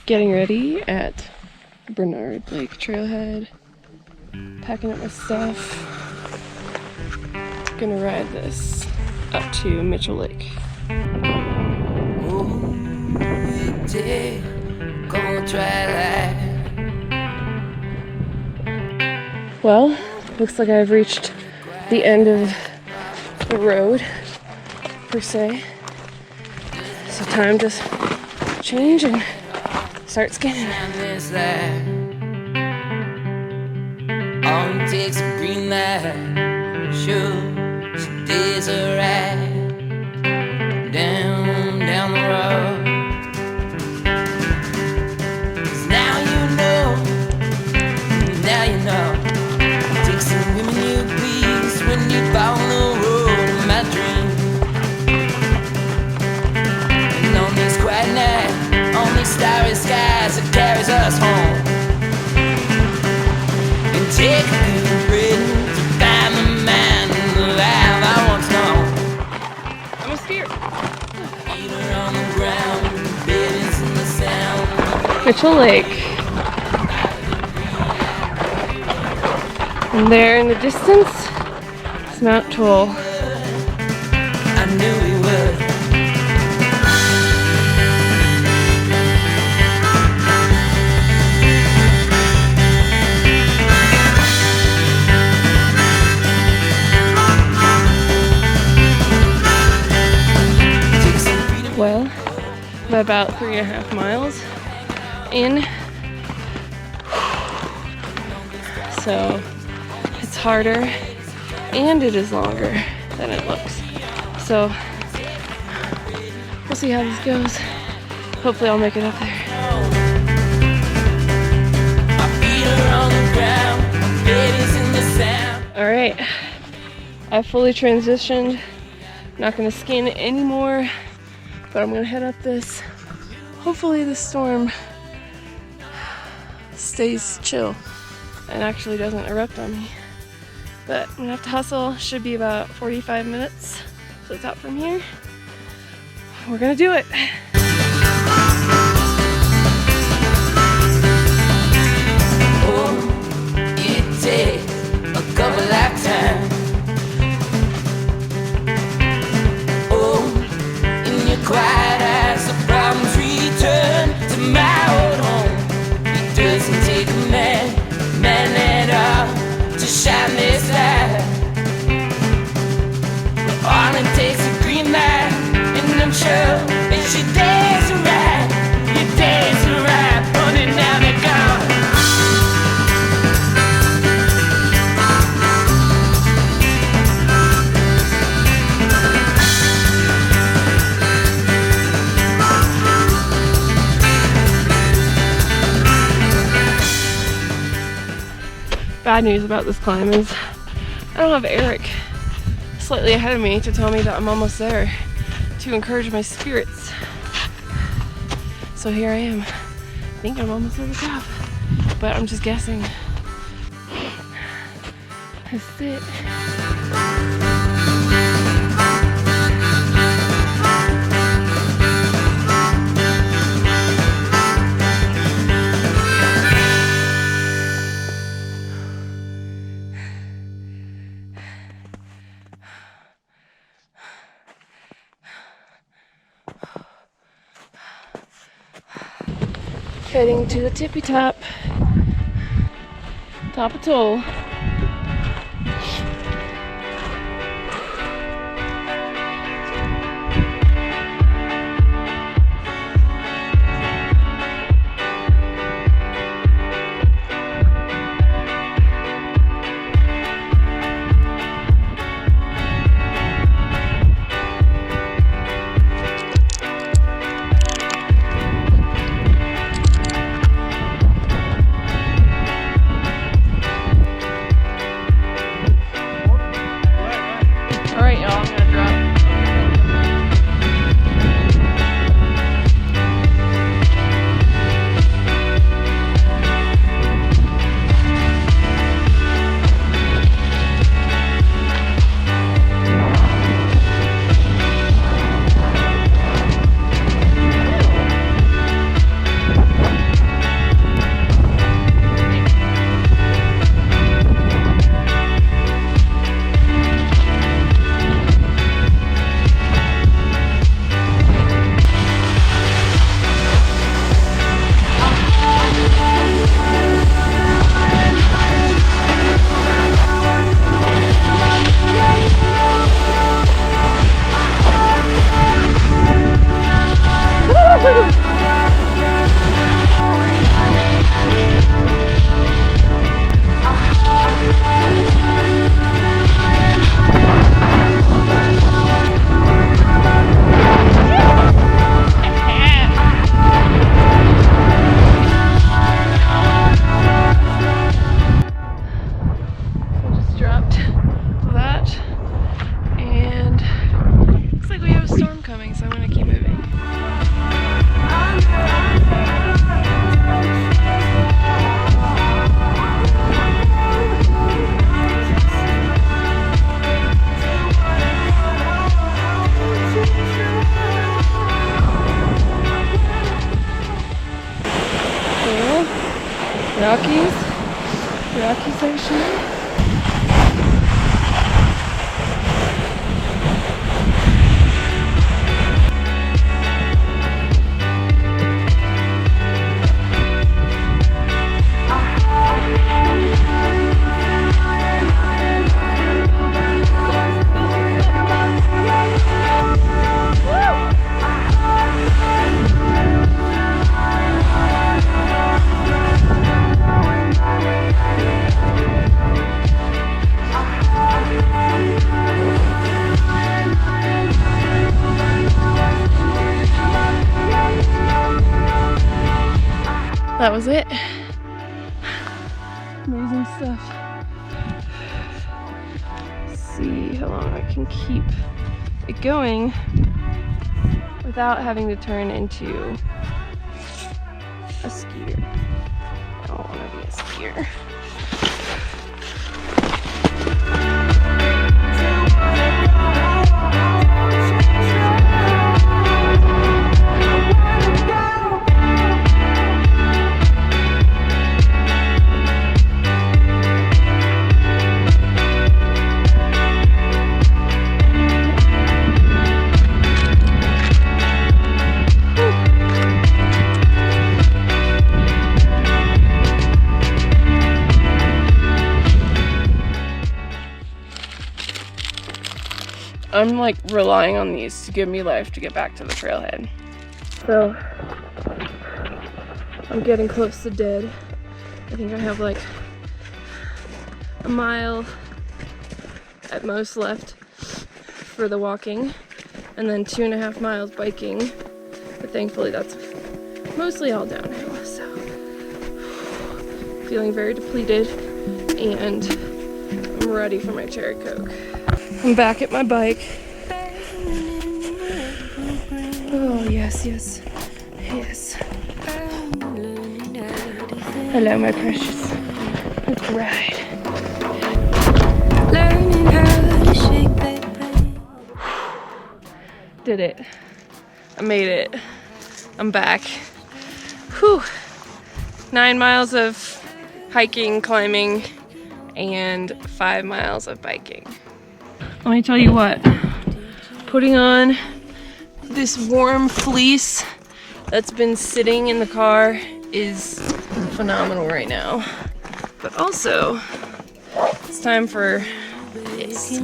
Getting ready at Bernard Lake Trailhead, packing up my stuff. Gonna ride this up to Mitchell Lake. Well, looks like I've reached the end of the road, per se. So time to change and start skinning. All it takes a green light, sure, she days a ride down the road. 'Cause now you know, take some women you please when you follow the road of my dream. And on these quiet nights, on these starry skies, it carries us home. And take a good breath to find the man in the life I once known. I'm a steer. Feet are on the ground, babies in the sound. Mitchell Lake. And there in the distance is Mount Toll. I knew we would. Well, I'm about 3.5 miles in, so it's harder and it is longer than it looks. So we'll see how this goes. Hopefully I'll make it up there. All right, I fully transitioned. Not gonna skin anymore. But I'm gonna head up this. Hopefully the storm stays chill and actually doesn't erupt on me. But I'm gonna have to hustle. Should be about 45 minutes. So it's out from here. We're gonna do it. Oh, it takes a couple lifetimes. Quiet as the problems return to my old home. It doesn't take a man at all to shine this light. All it takes is a green light, and I'm sure that she days are right. Your days are right, but now they're gone. Bad news about this climb is I don't have Eric slightly ahead of me to tell me that I'm almost there, to encourage my spirits. So here I am. I think I'm almost at the top, but I'm just guessing. That's it. Heading to the tippy top of Toll. Your accusation? That was it. Amazing stuff. Let's see how long I can keep it going without having to turn into a skier. I don't want to be a skier. I'm like relying on these to give me life to get back to the trailhead. So I'm getting close to dead. I think I have like a mile at most left for the walking, and then 2.5 miles biking. But thankfully that's mostly all downhill, so feeling very depleted, and I'm ready for my cherry Coke. I'm back at my bike. Oh, yes, yes, yes. Hello, my precious. Let's ride. Learning how to shake that pain. Did it. I made it. I'm back. Whew. 9 miles of hiking, climbing, and 5 miles of biking. Let me tell you what, putting on this warm fleece that's been sitting in the car is phenomenal right now. But also, it's time for this.